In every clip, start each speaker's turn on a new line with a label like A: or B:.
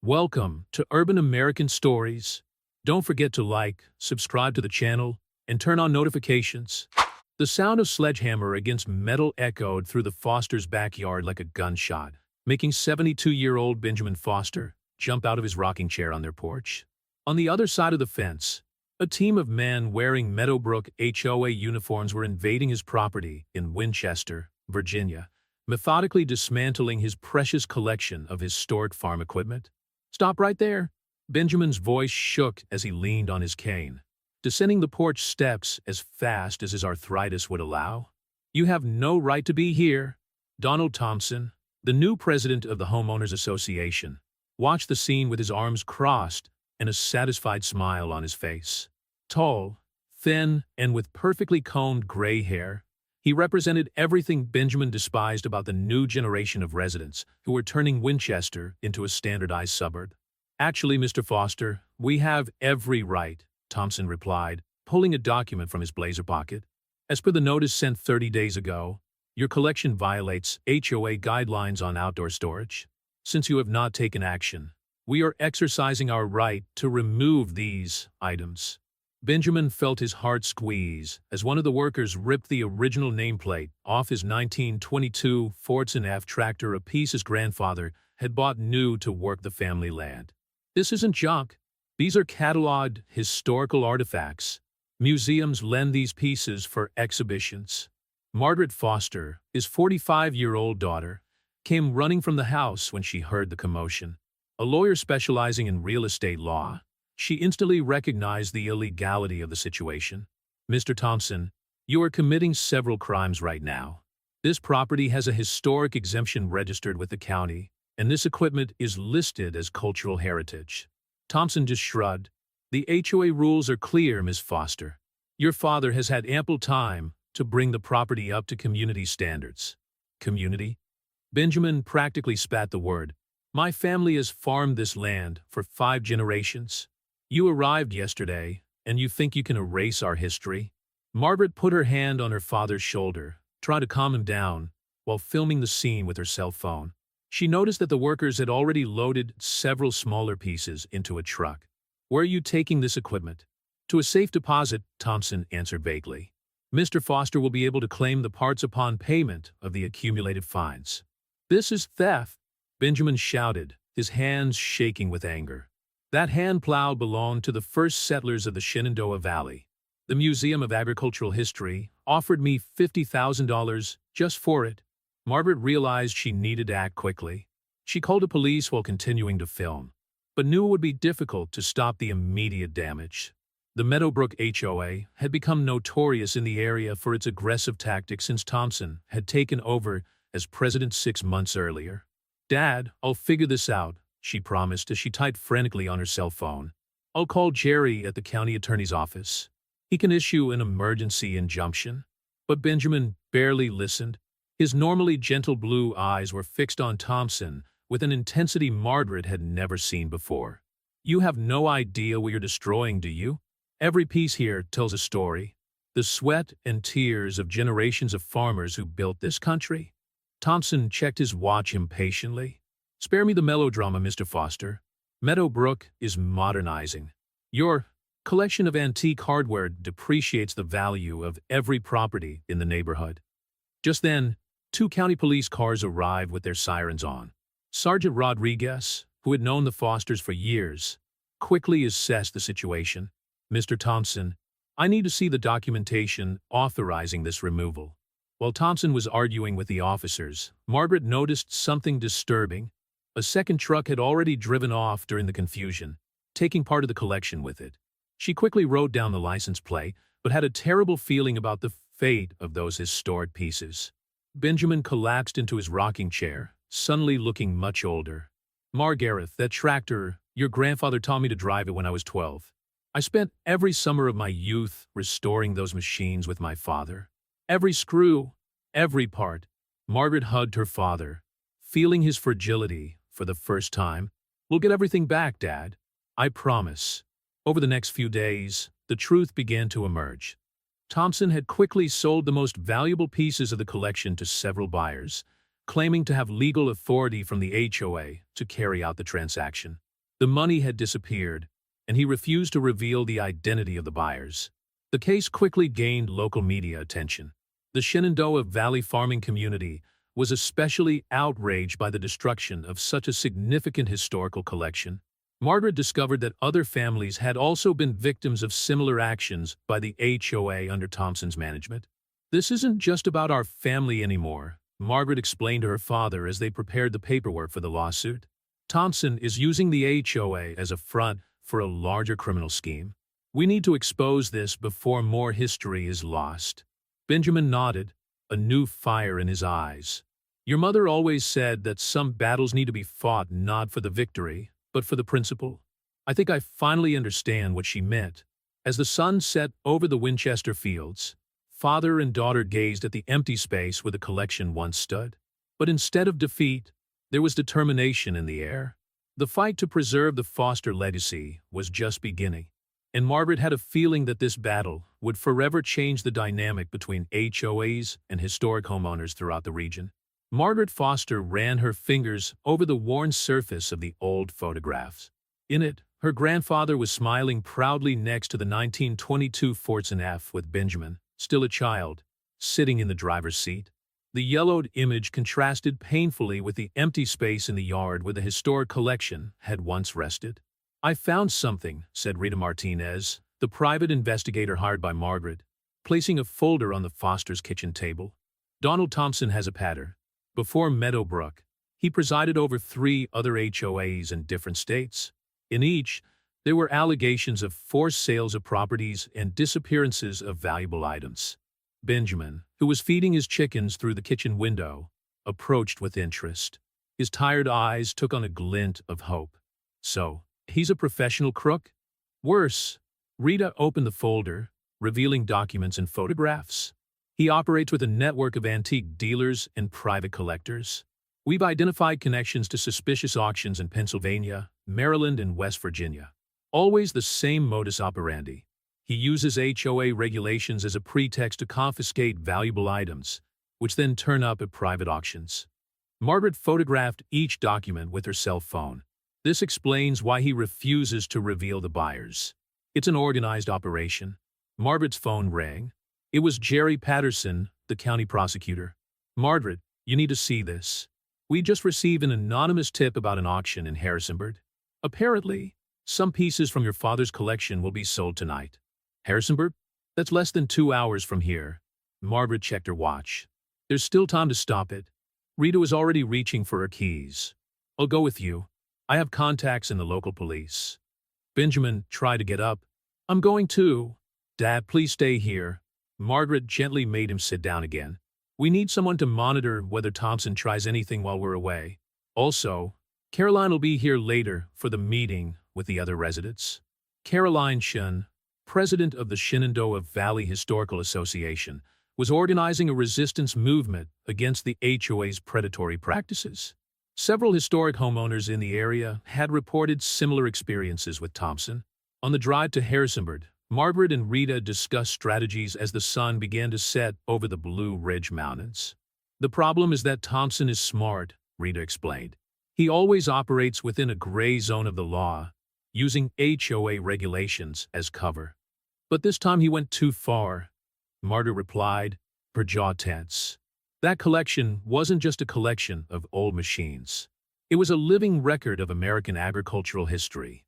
A: Welcome to Urban American Stories. Don't forget to like, subscribe to the channel, and turn on notifications. The sound of sledgehammer against metal echoed through the Foster's backyard like a gunshot, making 72-year-old Benjamin Foster jump out of his rocking chair on their porch. On the other side of the fence, a team of men wearing Meadowbrook HOA uniforms were invading his property in Winchester, Virginia, methodically dismantling his precious collection of historic farm equipment. "Stop right there!" Benjamin's voice shook as he leaned on his cane, descending the porch steps as fast as his arthritis would allow. "You have no right to be here." Donald Thompson, the new president of the Homeowners Association, watched the scene with his arms crossed and a satisfied smile on his face. Tall, thin, and with perfectly combed gray hair, he represented everything Benjamin despised about the new generation of residents who were turning Winchester into a standardized suburb. "Actually, Mr. Foster, we have every right," Thompson replied, pulling a document from his blazer pocket. "As per the notice sent 30 days ago, your collection violates HOA guidelines on outdoor storage. Since you have not taken action, we are exercising our right to remove these items." Benjamin felt his heart squeeze as one of the workers ripped the original nameplate off his 1922 Fordson F tractor, a piece his grandfather had bought new to work the family land. "This isn't junk. These are cataloged historical artifacts. Museums lend these pieces for exhibitions." Margaret Foster, his 45-year-old daughter, came running from the house when she heard the commotion. A lawyer specializing in real estate law, she instantly recognized the illegality of the situation. "Mr. Thompson, you are committing several crimes right now. This property has a historic exemption registered with the county, and this equipment is listed as cultural heritage." Thompson just shrugged. "The HOA rules are clear, Ms. Foster. Your father has had ample time to bring the property up to community standards." "Community?" Benjamin practically spat the word. "My family has farmed this land for 5 generations. You arrived yesterday, and you think you can erase our history?" Margaret put her hand on her father's shoulder, trying to calm him down, while filming the scene with her cell phone. She noticed that the workers had already loaded several smaller pieces into a truck. "Where are you taking this equipment?" "To a safe deposit," Thompson answered vaguely. "Mr. Foster will be able to claim the parts upon payment of the accumulated fines." "This is theft!" Benjamin shouted, his hands shaking with anger. "That hand plow belonged to the first settlers of the Shenandoah Valley. The Museum of Agricultural History offered me $50,000 just for it." Margaret realized she needed to act quickly. She called the police while continuing to film, but knew it would be difficult to stop the immediate damage. The Meadowbrook HOA had become notorious in the area for its aggressive tactics since Thompson had taken over as president 6 months earlier. "Dad, I'll figure this out," she promised as she typed frantically on her cell phone. "I'll call Jerry at the county attorney's office. He can issue an emergency injunction." But Benjamin barely listened. His normally gentle blue eyes were fixed on Thompson with an intensity Margaret had never seen before. "You have no idea what you're destroying, do you? Every piece here tells a story. The sweat and tears of generations of farmers who built this country." Thompson checked his watch impatiently. "Spare me the melodrama, Mr. Foster. Meadowbrook is modernizing. Your collection of antique hardware depreciates the value of every property in the neighborhood." Just then, 2 county police cars arrived with their sirens on. Sergeant Rodriguez, who had known the Fosters for years, quickly assessed the situation. "Mr. Thompson, I need to see the documentation authorizing this removal." While Thompson was arguing with the officers, Margaret noticed something disturbing. A second truck had already driven off during the confusion, taking part of the collection with it. She quickly wrote down the license plate, but had a terrible feeling about the fate of those historic pieces. Benjamin collapsed into his rocking chair, suddenly looking much older. "Margaret, that tractor, your grandfather taught me to drive it when I was 12. I spent every summer of my youth restoring those machines with my father. Every screw, every part." Margaret hugged her father, feeling his fragility for the first time. "We'll get everything back, Dad. I promise." Over the next few days, the truth began to emerge. Thompson had quickly sold the most valuable pieces of the collection to several buyers, claiming to have legal authority from the HOA to carry out the transaction. The money had disappeared, and he refused to reveal the identity of the buyers. The case quickly gained local media attention. The Shenandoah Valley farming community was especially outraged by the destruction of such a significant historical collection. Margaret discovered that other families had also been victims of similar actions by the HOA under Thompson's management. "This isn't just about our family anymore," Margaret explained to her father as they prepared the paperwork for the lawsuit. "Thompson is using the HOA as a front for a larger criminal scheme. We need to expose this before more history is lost." Benjamin nodded, a new fire in his eyes. "Your mother always said that some battles need to be fought not for the victory, but for the principle. I think I finally understand what she meant." As the sun set over the Winchester fields, father and daughter gazed at the empty space where the collection once stood. But instead of defeat, there was determination in the air. The fight to preserve the Foster legacy was just beginning, and Margaret had a feeling that this battle would forever change the dynamic between HOAs and historic homeowners throughout the region. Margaret Foster ran her fingers over the worn surface of the old photographs. In it, her grandfather was smiling proudly next to the 1922 Fortson F with Benjamin, still a child, sitting in the driver's seat. The yellowed image contrasted painfully with the empty space in the yard where the historic collection had once rested. "I found something," said Rita Martinez, the private investigator hired by Margaret, placing a folder on the Foster's kitchen table. "Donald Thompson has a pattern. Before Meadowbrook, he presided over 3 other HOAs in different states. In each, there were allegations of forced sales of properties and disappearances of valuable items." Benjamin, who was feeding his chickens through the kitchen window, approached with interest. His tired eyes took on a glint of hope. "So, he's a professional crook?" "Worse." Rita opened the folder, revealing documents and photographs. "He operates with a network of antique dealers and private collectors. We've identified connections to suspicious auctions in Pennsylvania, Maryland, and West Virginia. Always the same modus operandi. He uses HOA regulations as a pretext to confiscate valuable items, which then turn up at private auctions." Margaret photographed each document with her cell phone. "This explains why he refuses to reveal the buyers. It's an organized operation." Margaret's phone rang. It was Jerry Patterson, the county prosecutor. "Margaret, you need to see this. We just received an anonymous tip about an auction in Harrisonburg. Apparently, some pieces from your father's collection will be sold tonight." "Harrisonburg? That's less than 2 hours from here." Margaret checked her watch. "There's still time to stop it." Rita was already reaching for her keys. "I'll go with you. I have contacts in the local police." Benjamin tried to get up. "I'm going too." "Dad, please stay here." Margaret gently made him sit down again. "We need someone to monitor whether Thompson tries anything while we're away. Also, Caroline will be here later for the meeting with the other residents." Caroline Shun, president of the Shenandoah Valley Historical Association, was organizing a resistance movement against the HOA's predatory practices. Several historic homeowners in the area had reported similar experiences with Thompson. On the drive to Harrisonburg, Margaret and Rita discussed strategies as the sun began to set over the Blue Ridge Mountains. "The problem is that Thompson is smart," Rita explained. "He always operates within a gray zone of the law, using HOA regulations as cover. But this time he went too far," Margaret replied, her jaw tense. That collection wasn't just a collection of old machines. It was a living record of American agricultural history.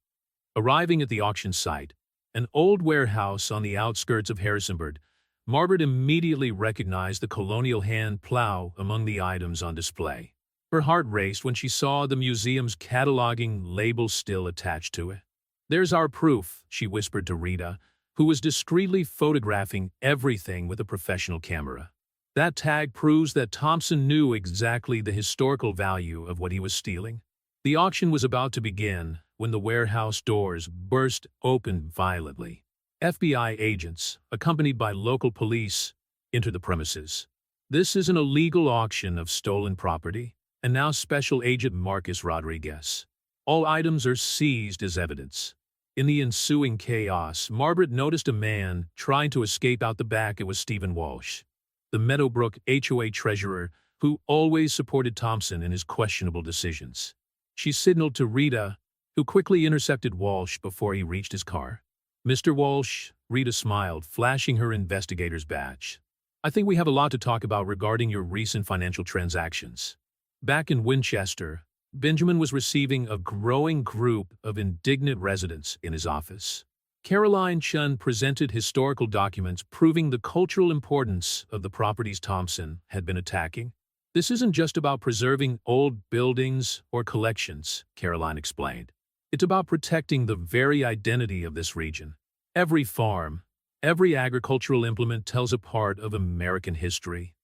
A: Arriving at the auction site, an old warehouse on the outskirts of Harrisonburg, Margaret immediately recognized the colonial hand plow among the items on display. Her heart raced when she saw the museum's cataloging label still attached to it. "There's our proof," she whispered to Rita, who was discreetly photographing everything with a professional camera. "That tag proves that Thompson knew exactly the historical value of what he was stealing." The auction was about to begin when the warehouse doors burst open violently. FBI agents, accompanied by local police, entered the premises. "This is an illegal auction of stolen property," announced Special Agent Marcus Rodriguez. "All items are seized as evidence." In the ensuing chaos, Margaret noticed a man trying to escape out the back. It was Stephen Walsh, the Meadowbrook HOA treasurer who always supported Thompson in his questionable decisions. She signaled to Rita, who quickly intercepted Walsh before he reached his car. "Mr. Walsh," Rita smiled, flashing her investigator's badge. "I think we have a lot to talk about regarding your recent financial transactions." Back in Winchester, Benjamin was receiving a growing group of indignant residents in his office. Caroline Chun presented historical documents proving the cultural importance of the properties Thompson had been attacking. "This isn't just about preserving old buildings or collections," Caroline explained. "It's about protecting the very identity of this region. Every farm, every agricultural implement tells a part of American history."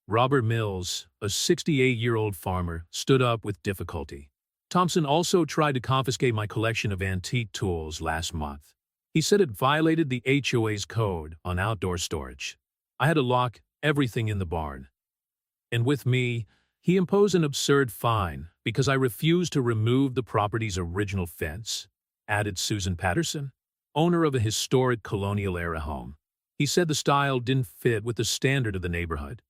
A: Robert Mills, a 68-year-old farmer, stood up with difficulty. "Thompson also tried to confiscate my collection of antique tools last month. He said it violated the HOA's code on outdoor storage. I had to lock everything in the barn. And with me, he imposed an absurd fine because I refused to remove the property's original fence," added Susan Patterson, owner of a historic colonial-era home. "He said the style didn't fit with the standard of the neighborhood."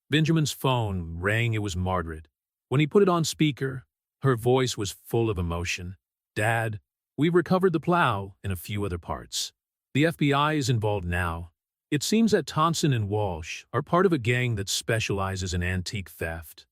A: Benjamin's phone rang. It was Margaret. When he put it on speaker, her voice was full of emotion. "Dad, we've recovered the plow and a few other parts. The FBI is involved now. It seems that Thompson and Walsh are part of a gang that specializes in antique theft."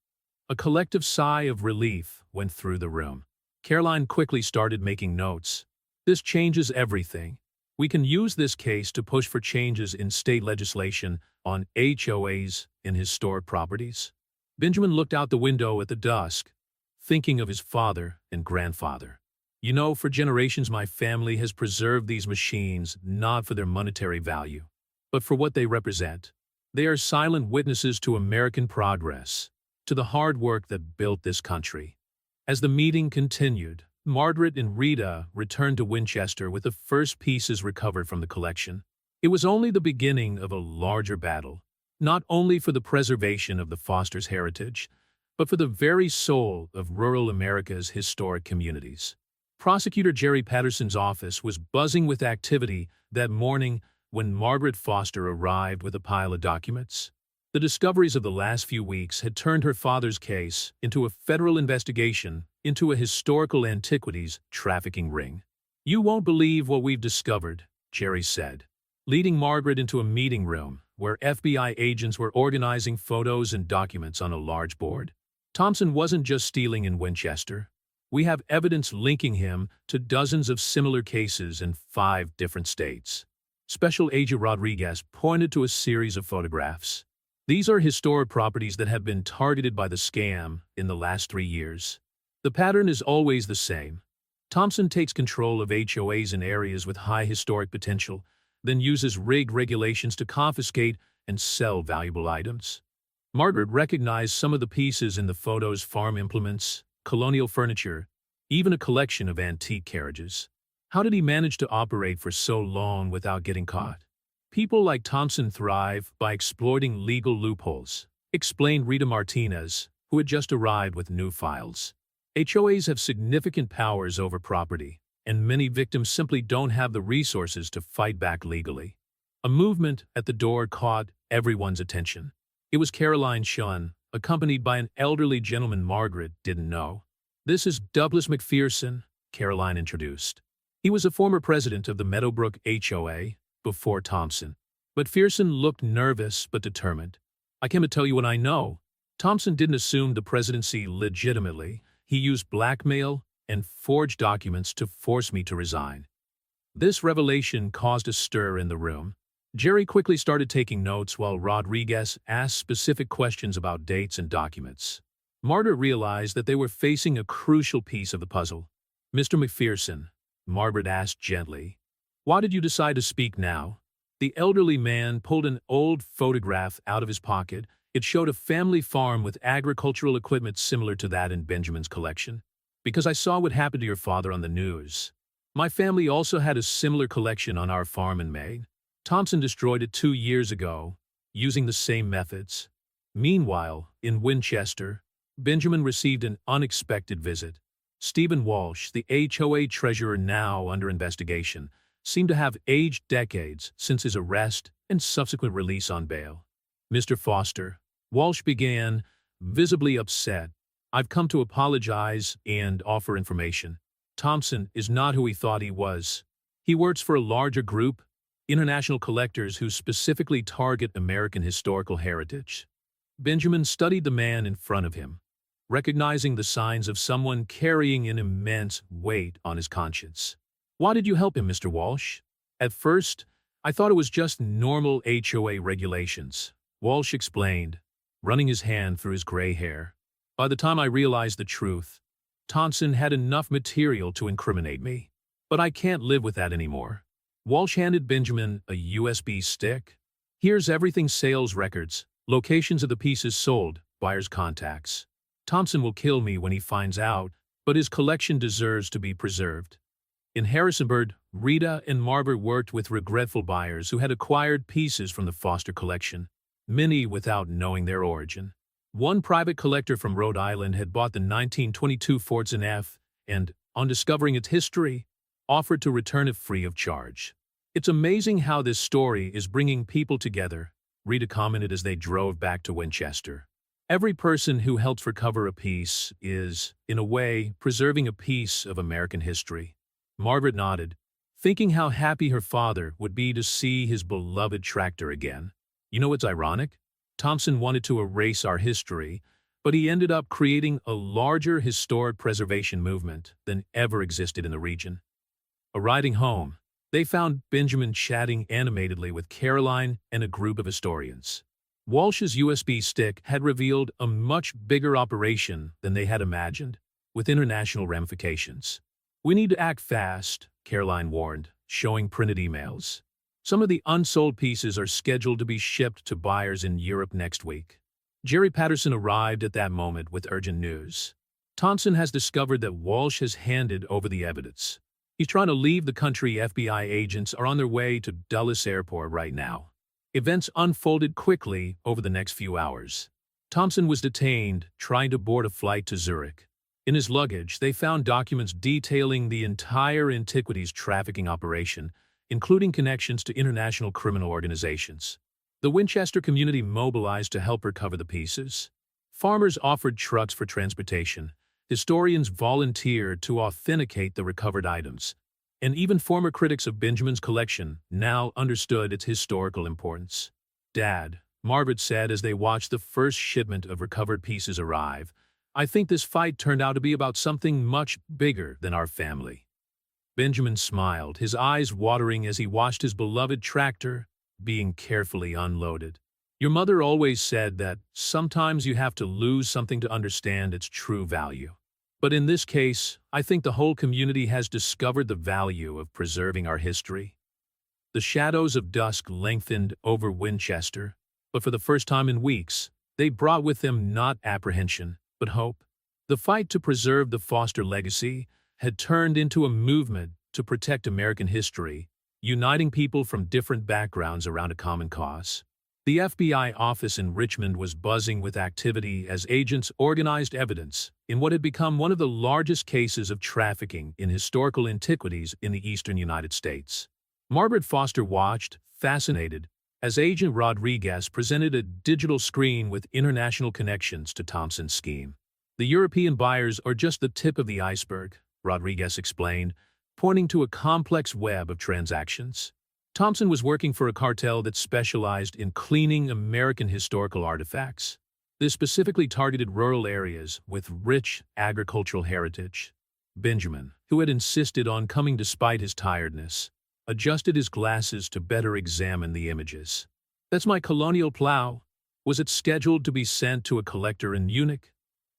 A: A collective sigh of relief went through the room. Caroline quickly started making notes. "This changes everything. We can use this case to push for changes in state legislation on HOAs and historic properties." Benjamin looked out the window at the dusk, thinking of his father and grandfather. "You know, for generations my family has preserved these machines not for their monetary value, but for what they represent. They are silent witnesses to American progress, to the hard work that built this country." As the meeting continued, Margaret and Rita returned to Winchester with the first pieces recovered from the collection. It was only the beginning of a larger battle, not only for the preservation of the Foster's heritage, but for the very soul of rural America's historic communities. Prosecutor Jerry Patterson's office was buzzing with activity that morning when Margaret Foster arrived with a pile of documents. The discoveries of the last few weeks had turned her father's case into a federal investigation into a historical antiquities trafficking ring. "You won't believe what we've discovered," Jerry said, leading Margaret into a meeting room where FBI agents were organizing photos and documents on a large board. "Thompson wasn't just stealing in Winchester. We have evidence linking him to dozens of similar cases in 5 different states." Special Agent Rodriguez pointed to a series of photographs. "These are historic properties that have been targeted by the scam in the last 3 years. The pattern is always the same. Thompson takes control of HOAs in areas with high historic potential, then uses rigged regulations to confiscate and sell valuable items." Margaret recognized some of the pieces in the photos: farm implements, colonial furniture, even a collection of antique carriages. "How did he manage to operate for so long without getting caught?" "People like Thompson thrive by exploiting legal loopholes," explained Rita Martinez, who had just arrived with new files. "HOAs have significant powers over property, and many victims simply don't have the resources to fight back legally." A movement at the door caught everyone's attention. It was Caroline Chun, accompanied by an elderly gentleman Margaret didn't know. "This is Douglas McPherson," Caroline introduced. "He was a former president of the Meadowbrook HOA before Thompson." But Pearson looked nervous but determined. "I came to tell you what I know. Thompson didn't assume the presidency legitimately. He used blackmail and forged documents to force me to resign." This revelation caused a stir in the room. Jerry quickly started taking notes while Rodriguez asked specific questions about dates and documents. Margaret realized that they were facing a crucial piece of the puzzle. "Mr. McPherson," Margaret asked gently, "why did you decide to speak now?" The elderly man pulled an old photograph out of his pocket. It showed a family farm with agricultural equipment similar to that in Benjamin's collection. "Because I saw what happened to your father on the news. My family also had a similar collection on our farm in Maine. Thompson destroyed it 2 years ago, using the same methods." Meanwhile, in Winchester, Benjamin received an unexpected visit. Stephen Walsh, the HOA treasurer now under investigation, seemed to have aged decades since his arrest and subsequent release on bail. "Mr. Foster," Walsh began, visibly upset, "I've come to apologize and offer information. Thompson is not who he thought he was. He works for a larger group, international collectors who specifically target American historical heritage. Benjamin studied the man in front of him, recognizing the signs of someone carrying an immense weight on his conscience. "Why did you help him, Mr. Walsh?" "At first, I thought it was just normal HOA regulations," Walsh explained, running his hand through his gray hair. "By the time I realized the truth, Thompson had enough material to incriminate me. But I can't live with that anymore." Walsh handed Benjamin a USB stick. "Here's everything: sales records, locations of the pieces sold, buyers' contacts. Thompson will kill me when he finds out, but his collection deserves to be preserved." In Harrisonburg, Rita and Margaret worked with regretful buyers who had acquired pieces from the Foster collection, many without knowing their origin. One private collector from Rhode Island had bought the 1922 Fortson F and, on discovering its history, offered to return it free of charge. "It's amazing how this story is bringing people together," Rita commented as they drove back to Winchester. "Every person who helps recover a piece is, in a way, preserving a piece of American history." Margaret nodded, thinking how happy her father would be to see his beloved tractor again. "You know what's ironic? Thompson wanted to erase our history, but he ended up creating a larger historic preservation movement than ever existed in the region." Arriving home, they found Benjamin chatting animatedly with Caroline and a group of historians. Walsh's USB stick had revealed a much bigger operation than they had imagined, with international ramifications. "We need to act fast," Caroline warned, showing printed emails. "Some of the unsold pieces are scheduled to be shipped to buyers in Europe next week." Jerry Patterson arrived at that moment with urgent news. "Thompson has discovered that Walsh has handed over the evidence. He's trying to leave the country. FBI agents are on their way to Dulles Airport right now." Events unfolded quickly over the next few hours. Thompson was detained, trying to board a flight to Zurich. In his luggage, they found documents detailing the entire antiquities trafficking operation, including connections to international criminal organizations. The Winchester community mobilized to help recover the pieces. Farmers offered trucks for transportation, historians volunteered to authenticate the recovered items, and even former critics of Benjamin's collection now understood its historical importance. "Dad," Margaret said as they watched the first shipment of recovered pieces arrive, "I think this fight turned out to be about something much bigger than our family." Benjamin smiled, his eyes watering as he watched his beloved tractor being carefully unloaded. "Your mother always said that sometimes you have to lose something to understand its true value. But in this case, I think the whole community has discovered the value of preserving our history." The shadows of dusk lengthened over Winchester, but for the first time in weeks, they brought with them not apprehension, but hope. The fight to preserve the Foster legacy had turned into a movement to protect American history, uniting people from different backgrounds around a common cause. The FBI office in Richmond was buzzing with activity as agents organized evidence in what had become one of the largest cases of trafficking in historical antiquities in the eastern United States. Margaret Foster watched, fascinated, as Agent Rodriguez presented a digital screen with international connections to Thompson's scheme. "The European buyers are just the tip of the iceberg," Rodriguez explained, pointing to a complex web of transactions. Thompson was working for a cartel that specialized in cleaning American historical artifacts. This specifically targeted rural areas with rich agricultural heritage. Benjamin, who had insisted on coming despite his tiredness, adjusted his glasses to better examine the images. "That's my colonial plow. Was it scheduled to be sent to a collector in Munich?"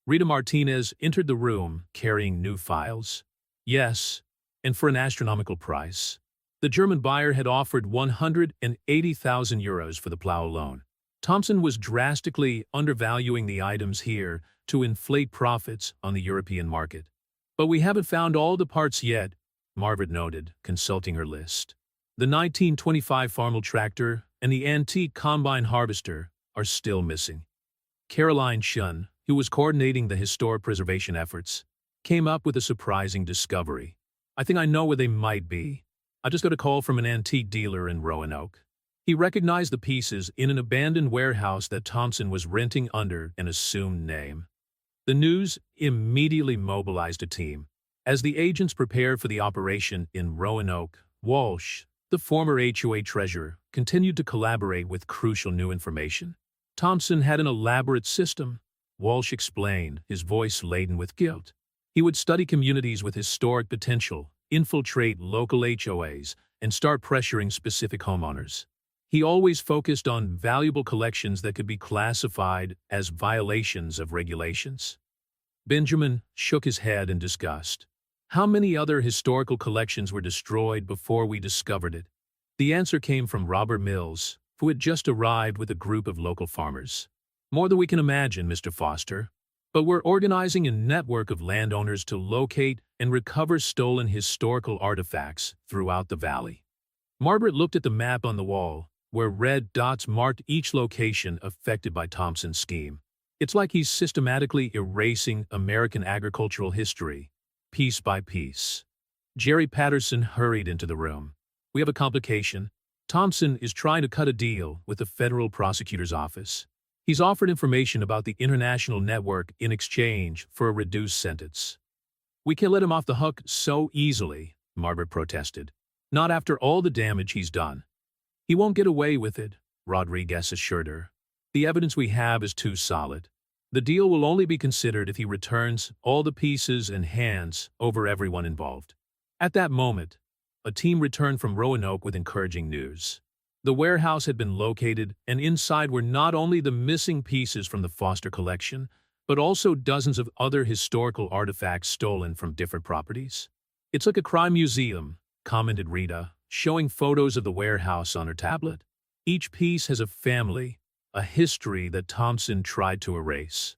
A: Rita Martinez entered the room carrying new files. "Yes, and for an astronomical price." The German buyer had offered 180,000 euros for the plow alone. Thompson was drastically undervaluing the items here to inflate profits on the European market. "But we haven't found all the parts yet," Margaret noted, consulting her list. "The 1925 Farmel tractor and the antique combine harvester are still missing." Caroline Shun, who was coordinating the historic preservation efforts, came up with a surprising discovery. "I think I know where they might be. I just got a call from an antique dealer in Roanoke. He recognized the pieces in an abandoned warehouse that Thompson was renting under an assumed name." The news immediately mobilized a team. As the agents prepared for the operation in Roanoke, Walsh, the former HOA treasurer, continued to collaborate with crucial new information. Thompson had an elaborate system, Walsh explained, his voice laden with guilt. He would study communities with historic potential, infiltrate local HOAs, and start pressuring specific homeowners. He always focused on valuable collections that could be classified as violations of regulations. Benjamin shook his head in disgust. How many other historical collections were destroyed before we discovered it? The answer came from Robert Mills, who had just arrived with a group of local farmers. More than we can imagine, Mr. Foster. But we're organizing a network of landowners to locate and recover stolen historical artifacts throughout the valley. Margaret looked at the map on the wall, where red dots marked each location affected by Thompson's scheme. It's like he's systematically erasing American agricultural history, piece by piece. Jerry Patterson hurried into the room. We have a complication. Thompson is trying to cut a deal with the federal prosecutor's office. He's offered information about the international network in exchange for a reduced sentence. We can't let him off the hook so easily, Margaret protested. Not after all the damage he's done. He won't get away with it, Rodriguez assured her. The evidence we have is too solid. The deal will only be considered if he returns all the pieces and hands over everyone involved. At that moment, a team returned from Roanoke with encouraging news. The warehouse had been located, and inside were not only the missing pieces from the Foster collection, but also dozens of other historical artifacts stolen from different properties. It's like a crime museum, commented Rita, showing photos of the warehouse on her tablet. Each piece has a family, a history that Thompson tried to erase.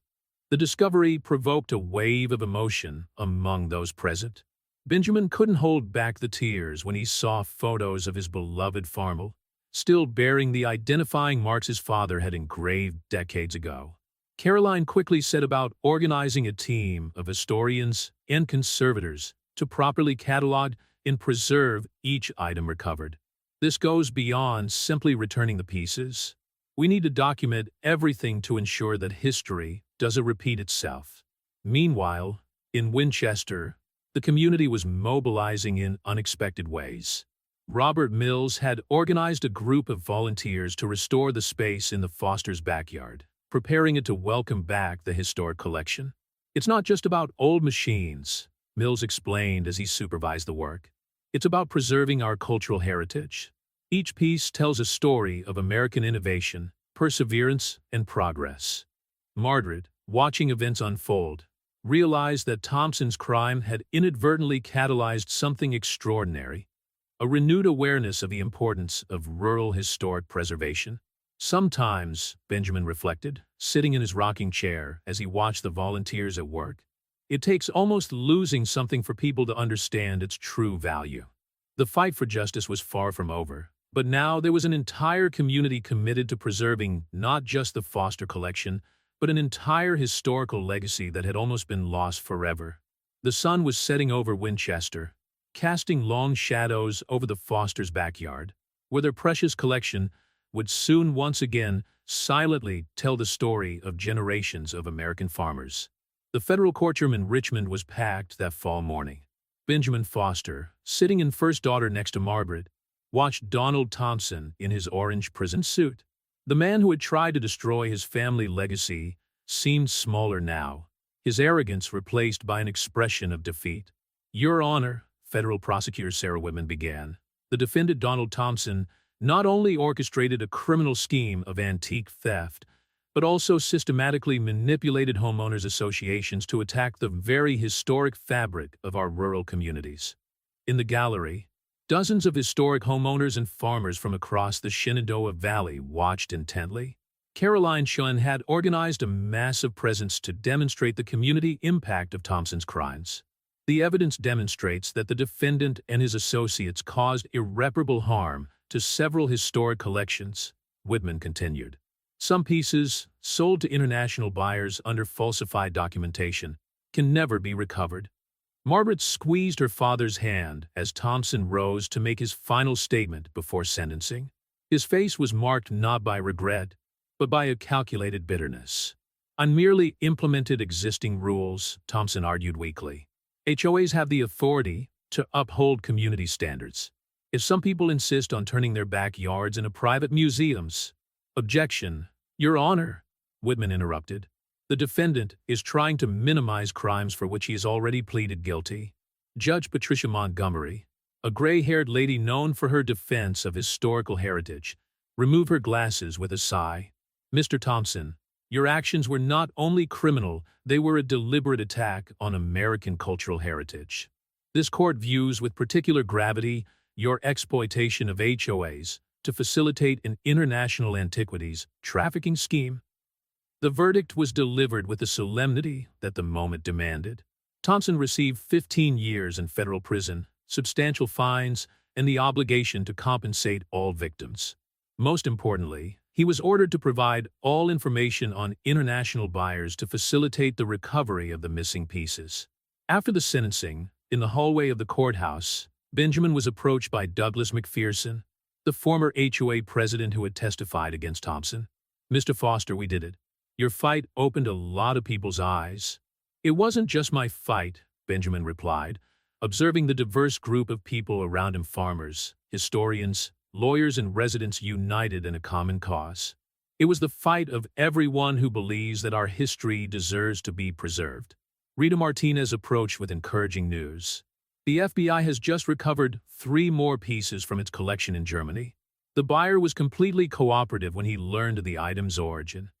A: The discovery provoked a wave of emotion among those present. Benjamin couldn't hold back the tears when he saw photos of his beloved farm, still bearing the identifying marks his father had engraved decades ago. Caroline quickly set about organizing a team of historians and conservators to properly catalog and preserve each item recovered. This goes beyond simply returning the pieces. We need to document everything to ensure that history doesn't repeat itself. Meanwhile, in Winchester, the community was mobilizing in unexpected ways. Robert Mills had organized a group of volunteers to restore the space in the Foster's backyard, preparing it to welcome back the historic collection. It's not just about old machines, Mills explained as he supervised the work. It's about preserving our cultural heritage. Each piece tells a story of American innovation, perseverance, and progress. Margaret, watching events unfold, realized that Thompson's crime had inadvertently catalyzed something extraordinary, a renewed awareness of the importance of rural historic preservation. Sometimes, Benjamin reflected, sitting in his rocking chair as he watched the volunteers at work, it takes almost losing something for people to understand its true value. The fight for justice was far from over, but now there was an entire community committed to preserving not just the Foster collection, but an entire historical legacy that had almost been lost forever. The sun was setting over Winchester, casting long shadows over the Foster's backyard, where their precious collection would soon once again silently tell the story of generations of American farmers. The federal courtroom in Richmond was packed that fall morning. Benjamin Foster, sitting in first daughter next to Margaret, watched Donald Thompson in his orange prison suit. The man who had tried to destroy his family legacy seemed smaller now, his arrogance replaced by an expression of defeat. "Your Honor," federal prosecutor Sarah Whitman began, "the defendant Donald Thompson not only orchestrated a criminal scheme of antique theft, but also systematically manipulated homeowners' associations to attack the very historic fabric of our rural communities." In the gallery, dozens of historic homeowners and farmers from across the Shenandoah Valley watched intently. Caroline Shun had organized a massive presence to demonstrate the community impact of Thompson's crimes. The evidence demonstrates that the defendant and his associates caused irreparable harm to several historic collections, Whitman continued. Some pieces, sold to international buyers under falsified documentation, can never be recovered. Margaret squeezed her father's hand as Thompson rose to make his final statement before sentencing. His face was marked not by regret, but by a calculated bitterness. "I merely implemented existing rules," Thompson argued weakly. HOAs have the authority to uphold community standards. If some people insist on turning their backyards into private museums— Objection, Your Honor, Whitman interrupted. The defendant is trying to minimize crimes for which he has already pleaded guilty. Judge Patricia Montgomery, a gray-haired lady known for her defense of historical heritage, removed her glasses with a sigh. Mr. Thompson, your actions were not only criminal, they were a deliberate attack on American cultural heritage. This court views with particular gravity your exploitation of HOAs to facilitate an international antiquities trafficking scheme. The verdict was delivered with the solemnity that the moment demanded. Thompson received 15 years in federal prison, substantial fines, and the obligation to compensate all victims. Most importantly, he was ordered to provide all information on international buyers to facilitate the recovery of the missing pieces. After the sentencing, in the hallway of the courthouse, Benjamin was approached by Douglas McPherson, the former HOA president who had testified against Thompson. Mr. Foster, we did it. Your fight opened a lot of people's eyes. It wasn't just my fight, Benjamin replied, observing the diverse group of people around him: farmers, historians, lawyers, and residents united in a common cause. It was the fight of everyone who believes that our history deserves to be preserved. Rita Martinez approached with encouraging news. The FBI has just recovered 3 more pieces from its collection in Germany. The buyer was completely cooperative when he learned of the item's origin.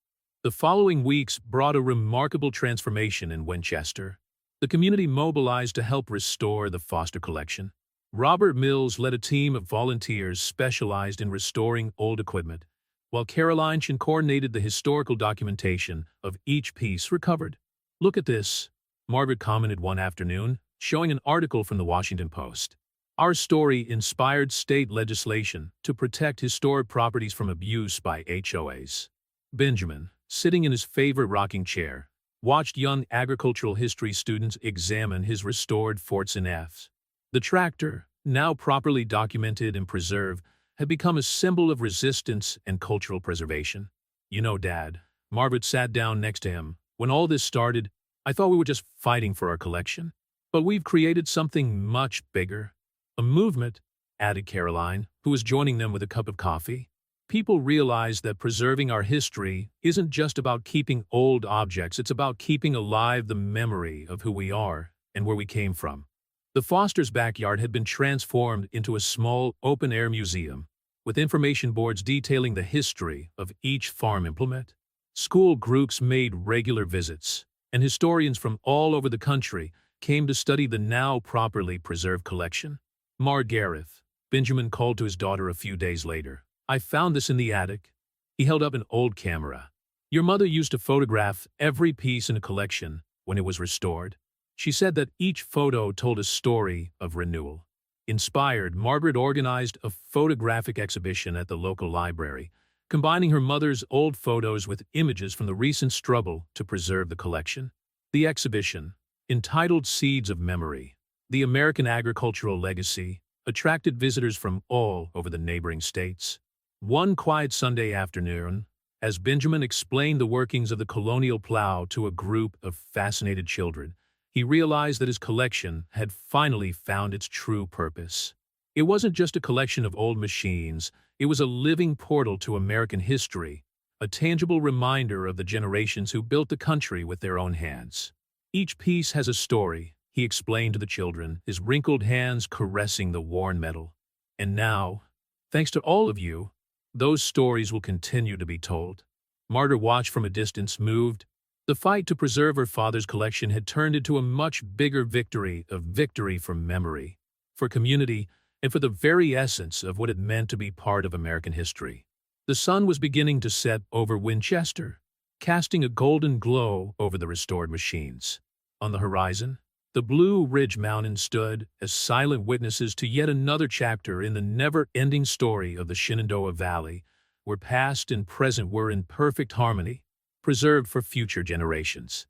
A: The following weeks brought a remarkable transformation in Winchester. The community mobilized to help restore the Foster collection. Robert Mills led a team of volunteers specialized in restoring old equipment, while Caroline Chin coordinated the historical documentation of each piece recovered. "Look at this," Margaret commented one afternoon, showing an article from the Washington Post. "Our story inspired state legislation to protect historic properties from abuse by HOAs." Benjamin, sitting in his favorite rocking chair, watched young agricultural history students examine his restored forts and Fs. The tractor, now properly documented and preserved, had become a symbol of resistance and cultural preservation. "You know, Dad," Margaret sat down next to him, "when all this started, I thought we were just fighting for our collection. But we've created something much bigger. A movement," added Caroline, who was joining them with a cup of coffee. "People realize that preserving our history isn't just about keeping old objects, it's about keeping alive the memory of who we are and where we came from." The Foster's backyard had been transformed into a small, open-air museum, with information boards detailing the history of each farm implement. School groups made regular visits, and historians from all over the country came to study the now properly preserved collection. "Margareth," Benjamin called to his daughter a few days later, "I found this in the attic." He held up an old camera. "Your mother used to photograph every piece in a collection when it was restored. She said that each photo told a story of renewal." Inspired, Margaret organized a photographic exhibition at the local library, combining her mother's old photos with images from the recent struggle to preserve the collection. The exhibition, entitled Seeds of Memory, The American Agricultural Legacy, attracted visitors from all over the neighboring states. One quiet Sunday afternoon, as Benjamin explained the workings of the colonial plow to a group of fascinated children, he realized that his collection had finally found its true purpose. It wasn't just a collection of old machines, it was a living portal to American history, a tangible reminder of the generations who built the country with their own hands. "Each piece has a story," he explained to the children, his wrinkled hands caressing the worn metal. "And now, thanks to all of you, those stories will continue to be told." Margaret watched from a distance, moved. The fight to preserve her father's collection had turned into a much bigger victory, a victory for memory, for community, and for the very essence of what it meant to be part of American history. The sun was beginning to set over Winchester, casting a golden glow over the restored machines. On the horizon, the Blue Ridge Mountains stood as silent witnesses to yet another chapter in the never-ending story of the Shenandoah Valley, where past and present were in perfect harmony, preserved for future generations.